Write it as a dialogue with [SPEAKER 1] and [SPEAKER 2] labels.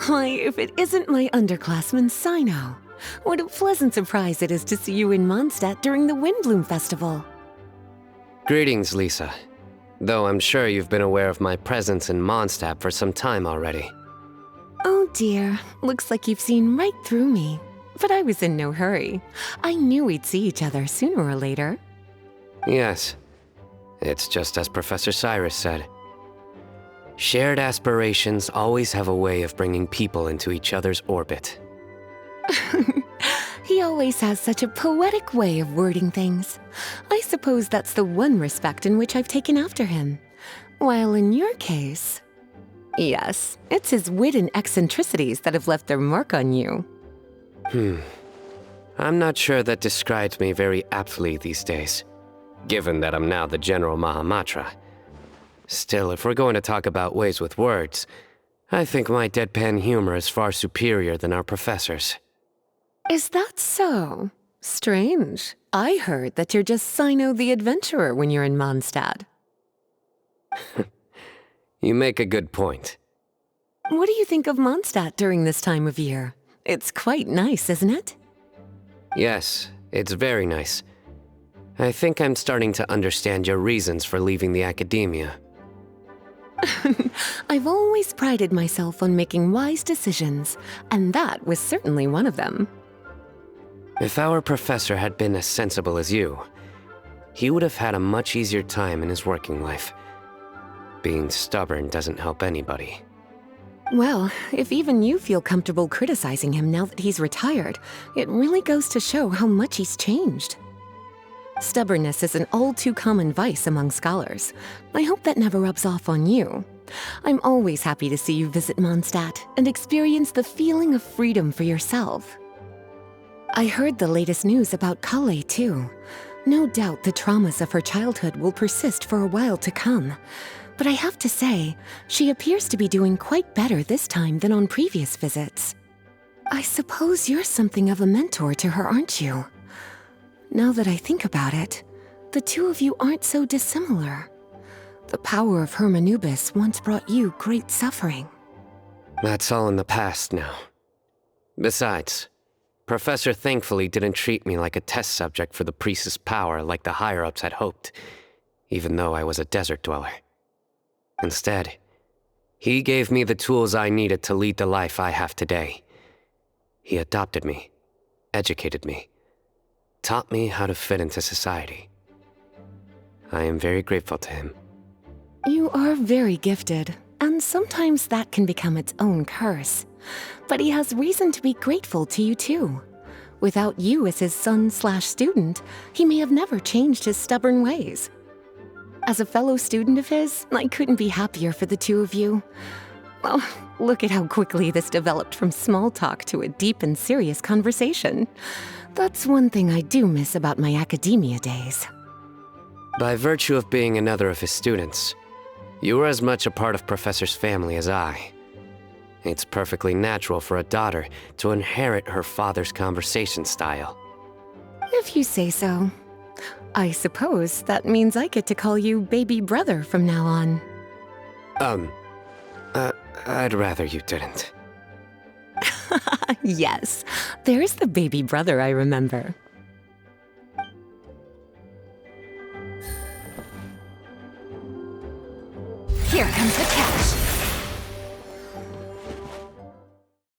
[SPEAKER 1] Why, if it isn't my underclassman, CYNO. What a pleasant surprise it is to see you in Mondstadt during the Windbloom Festival.
[SPEAKER 2] Greetings, Lisa. Though I'm sure you've been aware of my presence in Mondstadt for some time already.
[SPEAKER 1] Oh dear, looks like you've seen right through me. But I was in no hurry. I knew we'd see each other sooner or later.
[SPEAKER 2] Yes. It's just as Professor Cyrus said. Shared aspirations always have a way of bringing people into each other's orbit.
[SPEAKER 1] He always has such a poetic way of wording things. I suppose that's the one respect in which I've taken after him. While in your case... Yes, it's his wit and eccentricities that have left their mark on you.
[SPEAKER 2] I'm not sure that describes me very aptly these days, given that I'm now the General Mahamatra. Still, if we're going to talk about ways with words, I think my deadpan humor is far superior than our professor's.
[SPEAKER 1] Is that so? Strange. I heard that you're just CYNO the Adventurer when you're in Mondstadt.
[SPEAKER 2] You make a good point.
[SPEAKER 1] What do you think of Mondstadt during this time of year? It's quite nice, isn't it?
[SPEAKER 2] Yes, it's very nice. I think I'm starting to understand your reasons for leaving the academia.
[SPEAKER 1] I've always prided myself on making wise decisions, and that was certainly one of them.
[SPEAKER 2] If our professor had been as sensible as you, he would have had a much easier time in his working life. Being stubborn doesn't help anybody.
[SPEAKER 1] Well, if even you feel comfortable criticizing him now that he's retired, it really goes to show how much he's changed. Stubbornness is an all-too-common vice among scholars. I hope that never rubs off on you. I'm always happy to see you visit Mondstadt and experience the feeling of freedom for yourself. I heard the latest news about Kale, too. No doubt the traumas of her childhood will persist for a while to come. But I have to say, she appears to be doing quite better this time than on previous visits. I suppose you're something of a mentor to her, aren't you? Now that I think about it, the two of you aren't so dissimilar. The power of Hermanubis once brought you great suffering.
[SPEAKER 2] That's all in the past now. Besides, Professor thankfully didn't treat me like a test subject for the priest's power like the higher-ups had hoped, even though I was a desert dweller. Instead, he gave me the tools I needed to lead the life I have today. He adopted me, educated me, taught me how to fit into society. I am very grateful to him.
[SPEAKER 1] You are very gifted, and sometimes that can become its own curse. But he has reason to be grateful to you too. Without you as his son/student, he may have never changed his stubborn ways. As a fellow student of his, I couldn't be happier for the two of you. Well, look at how quickly this developed from small talk to a deep and serious conversation. That's one thing I do miss about my academia days.
[SPEAKER 2] By virtue of being another of his students, you were as much a part of Professor's family as I. It's perfectly natural for a daughter to inherit her father's conversation style.
[SPEAKER 1] If you say so. I suppose that means I get to call you baby brother from now on.
[SPEAKER 2] I'd rather you didn't.
[SPEAKER 1] Yes, there's the baby brother I remember.
[SPEAKER 3] Here comes the cash.